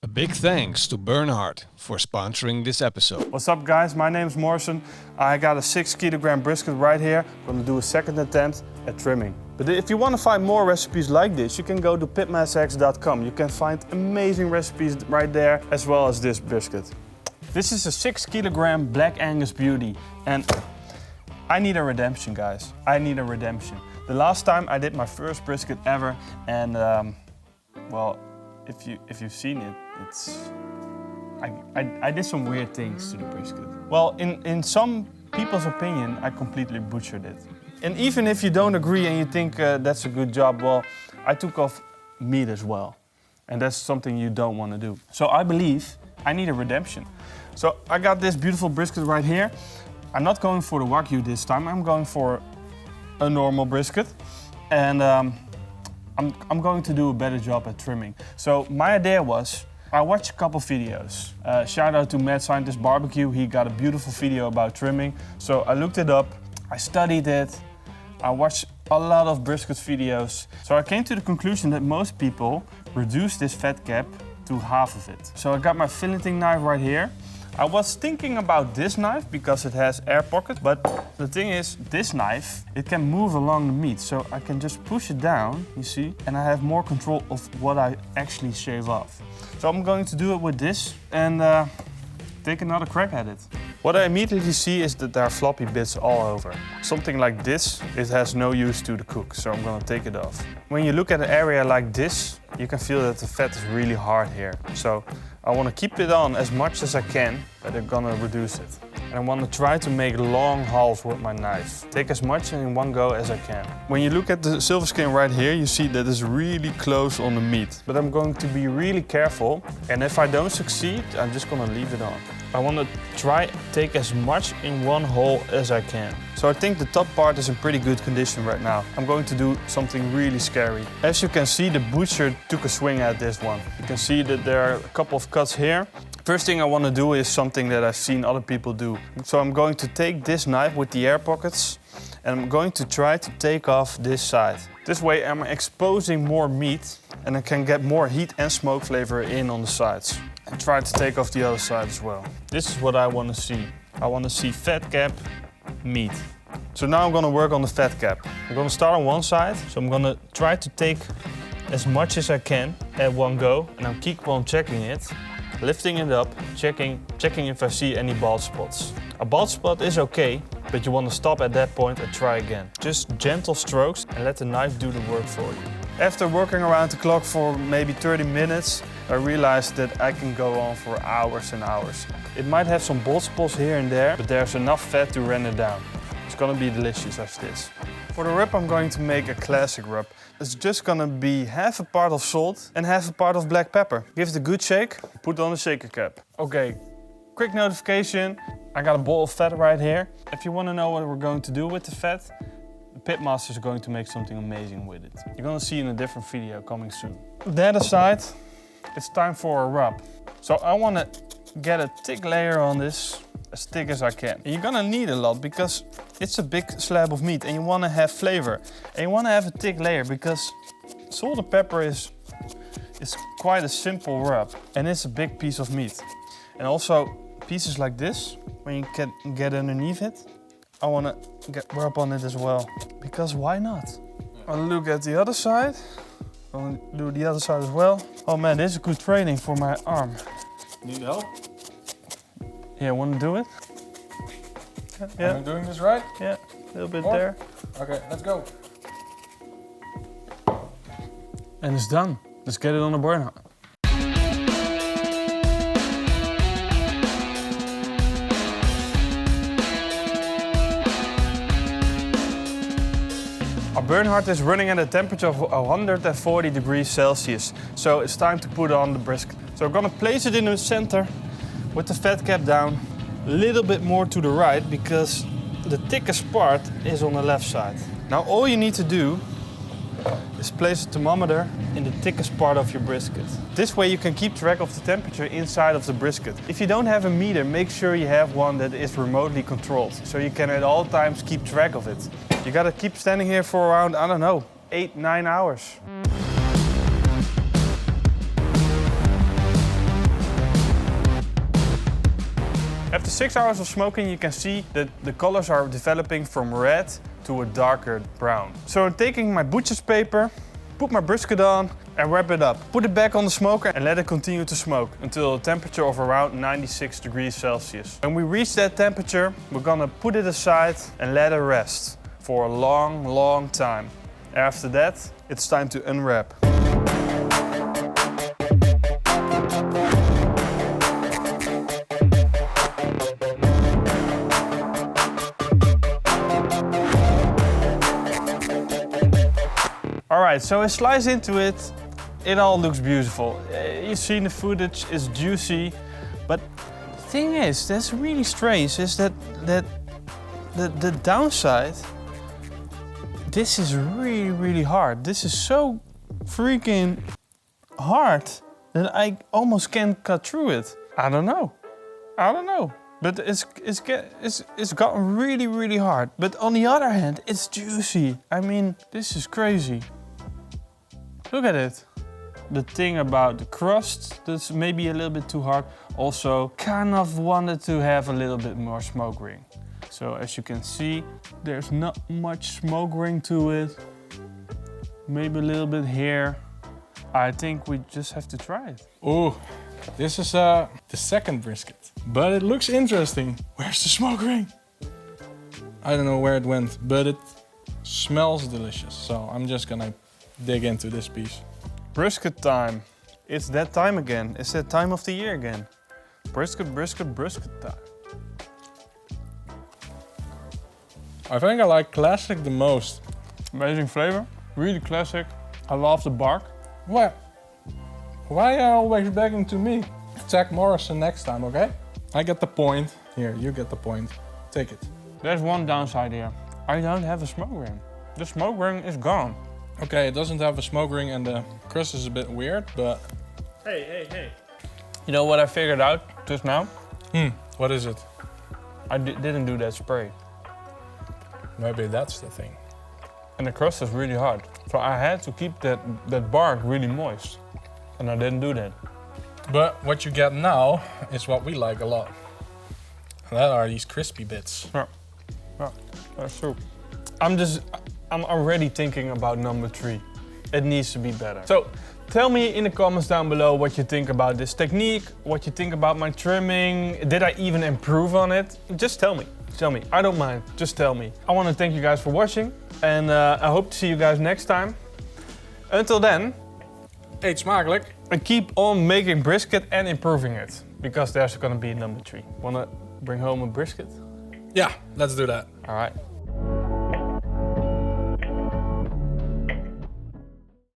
A big thanks to Bernhard for sponsoring this episode. What's up guys, my name is Morrison. I got a 6 kilogram brisket right here. I'm gonna do a second attempt at trimming. But if you want to find more recipes like this, you can go to pitmaster.com. You can find amazing recipes right there, as well as this brisket. This is a 6 kilogram Black Angus beauty. And I need a redemption, guys. I need a redemption. The last time I did my first brisket ever, and well, if you've seen it, I did some weird things to the brisket. Well, in some people's opinion, I completely butchered it. And even if you don't agree and you think that's a good job, well, I took off meat as well. And that's something you don't want to do. So I believe I need a redemption. So I got this beautiful brisket right here. I'm not going for the Wagyu this time, I'm going for a normal brisket. And I'm going to do a better job at trimming. So my idea was, I watched a couple videos. Shout out to Mad Scientist Barbecue, he got a beautiful video about trimming. So I looked it up, I studied it, I watched a lot of brisket videos. So I came to the conclusion that most people reduce this fat cap to half of it. So I got my filleting knife right here. I was thinking about this knife because it has air pockets, but the thing is, this knife, it can move along the meat. So I can just push it down, you see, and I have more control of what I actually shave off. So I'm going to do it with this and take another crack at it. What I immediately see is that there are floppy bits all over. Something like this, it has no use to the cook, so I'm gonna take it off. When you look at an area like this, you can feel that the fat is really hard here. So I want to keep it on as much as I can, but I'm gonna reduce it. And I want to try to make long hauls with my knife. Take as much in one go as I can. When you look at the silver skin right here, you see that it's really close on the meat. But I'm going to be really careful, and if I don't succeed, I'm just gonna leave it on. I want to try take as much in one hole as I can. So I think the top part is in pretty good condition right now. I'm going to do something really scary. As you can see, the butcher took a swing at this one. You can see that there are a couple of cuts here. First thing I want to do is something that I've seen other people do. So I'm going to take this knife with the air pockets and I'm going to try to take off this side. This way I'm exposing more meat and I can get more heat and smoke flavor in on the sides. And try to take off the other side as well. This is what I want to see. I want to see fat cap, meat. So now I'm going to work on the fat cap. I'm going to start on one side, so I'm going to try to take as much as I can at one go, and I'll keep on checking it, lifting it up, checking if I see any bald spots. A bald spot is okay, but you want to stop at that point and try again. Just gentle strokes and let the knife do the work for you. After working around the clock for maybe 30 minutes, I realized that I can go on for hours and hours. It might have some bald spots here and there, but there's enough fat to render down. It's gonna be delicious after this. For the rub, I'm going to make a classic rub. It's just gonna be half a part of salt and half a part of black pepper. Give it a good shake, put on the shaker cap. Okay, quick notification. I got a bowl of fat right here. If you wanna know what we're going to do with the fat, the Pitmaster is going to make something amazing with it. You're gonna see in a different video coming soon. That aside, it's time for a rub. So I want to get a thick layer on this, as thick as I can. And you're gonna need a lot because it's a big slab of meat and you want to have flavor. And you want to have a thick layer because salt and pepper is quite a simple rub and it's a big piece of meat. And also pieces like this, when you can get underneath it, I want to rub on it as well, because why not? I'll look at the other side. I'll do the other side as well. Oh man, this is good training for my arm. Need help? Yeah, want to do it? Yeah. Am I doing this right? Yeah, a little bit More? there. Okay, let's go. And it's done. Let's get it on the burnhard. Our burnhard is running at a temperature of 140 degrees Celsius, so it's time to put on the brisket. So we're gonna place it in the center with the fat cap down, a little bit more to the right because the thickest part is on the left side. Now all you need to do is place a thermometer in the thickest part of your brisket. This way you can keep track of the temperature inside of the brisket. If you don't have a meter, make sure you have one that is remotely controlled, so you can at all times keep track of it. You gotta keep standing here for around, I don't know, 8-9 hours. 6 hours of smoking, you can see that the colors are developing from red to a darker brown. So I'm taking my butcher's paper, put my brisket on and wrap it up. Put it back on the smoker and let it continue to smoke until a temperature of around 96 degrees Celsius. When we reach that temperature, we're gonna put it aside and let it rest for a long, long time. After that, it's time to unwrap. Alright, so I slice into it. It all looks beautiful. You've seen the footage, it's juicy. But the thing is, that's really strange, is that the downside, this is really, really hard. This is so freaking hard that I almost can't cut through it. I don't know. But it's gotten really, really hard. But on the other hand, it's juicy. I mean, this is crazy. Look at it. The thing about the crust, that's maybe a little bit too hard. Also, kind of wanted to have a little bit more smoke ring. So as you can see, there's not much smoke ring to it. Maybe a little bit here. I think we just have to try it. Ooh, this is the second brisket. But it looks interesting. Where's the smoke ring? I don't know where it went, but it smells delicious. So I'm just gonna dig into this piece. Brisket time. It's that time again. It's that time of the year again. Brisket, brisket, brisket time. I think I like classic the most. Amazing flavor, really classic. I love the bark. What? Why are you always begging to me? Attack Morrison next time, okay? I get the point. Here, you get the point. Take it. There's one downside here. I don't have a smoke ring. The smoke ring is gone. Okay, it doesn't have a smoke ring and the crust is a bit weird, but... Hey. You know what I figured out just now? What is it? I didn't do that spray. Maybe that's the thing. And the crust is really hard. So I had to keep that bark really moist. And I didn't do that. But what you get now is what we like a lot. And that are these crispy bits. Yeah, that's true. I'm already thinking about number 3. It needs to be better. So tell me in the comments down below what you think about this technique, what you think about my trimming. Did I even improve on it? Just tell me. Tell me. I don't mind. Just tell me. I want to thank you guys for watching and I hope to see you guys next time. Until then, Eet smakelijk. and keep on making brisket and improving it because there's going to be number 3. Want to bring home a brisket? Yeah, let's do that. All right.